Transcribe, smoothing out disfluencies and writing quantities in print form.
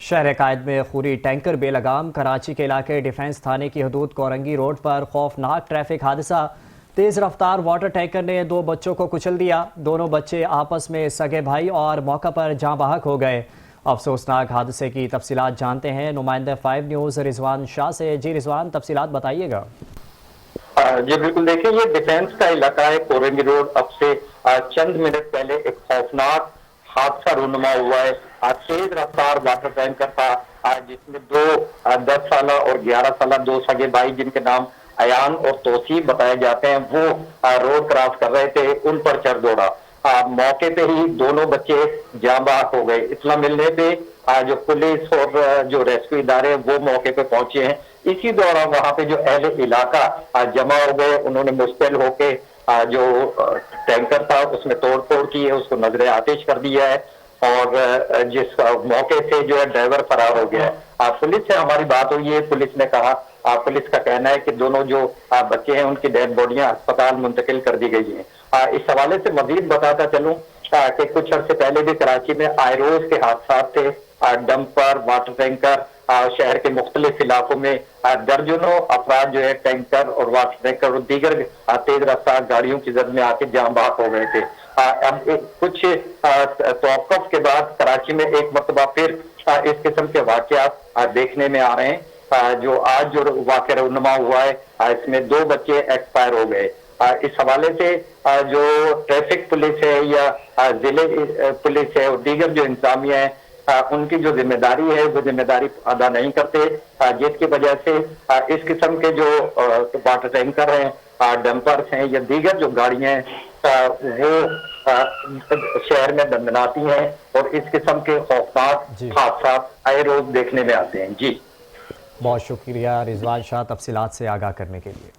शहर कायद में खूरी टैंकर बेलगाम। कराची के इलाके डिफेंस थाने की हदूद कोरंगी रोड पर खौफनाक ट्रैफिक हादसा। तेज रफ्तार वाटर टैंकर ने दो बच्चों को कुचल दिया। दोनों बच्चे आपस में सगे भाई और मौका पर जाँ बहक हो गए। अफसोसनाक हादसे की तफसीलात जानते हैं नुमाइंदा 5 न्यूज़ रिजवान शाह से। जी रिजवान, तफसीलात बताइएगा। जी बिल्कुल, देखिए ये डिफेंस का इलाका है कोरंगी रोड। अब से चंद मिनट पहले एक खौफनाक हादसा रूनुमा हुआ है। तेज रफ्तार वाटर टैंकर था जिसमें दो 10 साल और 11 साल दो सगे भाई जिनके नाम अयान और तौसीफ बताए जाते हैं, वो रोड क्रॉस कर रहे थे, उन पर चढ़ दौड़ा। मौके पे ही दोनों बच्चे जाँ बहक हो गए। इत्तला मिलने पे जो पुलिस और जो रेस्क्यू इदारे वो मौके पे पहुंचे हैं। इसी दौरान वहां पे जो अहले इलाका जमा हो गए, उन्होंने मुश्किल होके जो टैंकर था उसमें तोड़ फोड़ की है, उसको नजरे आतिश कर दिया है और जिस मौके से जो है ड्राइवर फरार हो गया है। पुलिस से हमारी बात हुई है, पुलिस ने कहा, पुलिस का कहना है कि दोनों जो बच्चे हैं उनकी डेड बॉडियां अस्पताल मुंतकिल कर दी गई हैं। इस हवाले से मजीद बताता चलूं कि कुछ अर्से पहले भी कराची में आयरोज के हादसा थे। डंपर, वाटर टैंकर, शहर के मुख्तलिफ इलाकों में दर्जनों अफराद जो है टैंकर और वाटर टैंकर और दीगर तेज रफ्तार गाड़ियों की जद में आके जाम बहक हो गए थे। अब कुछ तौक़ुफ़ के बाद कराची में एक मरतबा फिर इस किस्म के वाकयात देखने में आ रहे हैं। जो आज जो वाक़या रूनुमा हुआ है, इसमें दो बच्चे एक्सपायर हो गए। इस हवाले से जो ट्रैफिक पुलिस है या जिले पुलिस है और दीगर जो इंतजामिया है, उनकी जो जिम्मेदारी है वो जिम्मेदारी अदा नहीं करते, जिसकी वजह से इस किस्म के जो वाटर टैंकर हैं, डंपर्स हैं या दीगर जो गाड़ियां हैं वो शहर में दंदनाती हैं और इस किस्म के खौफनाक हादसा आए रोज देखने में आते हैं। जी बहुत शुक्रिया रिजवान शाह तफसीलात से आगाह करने के लिए।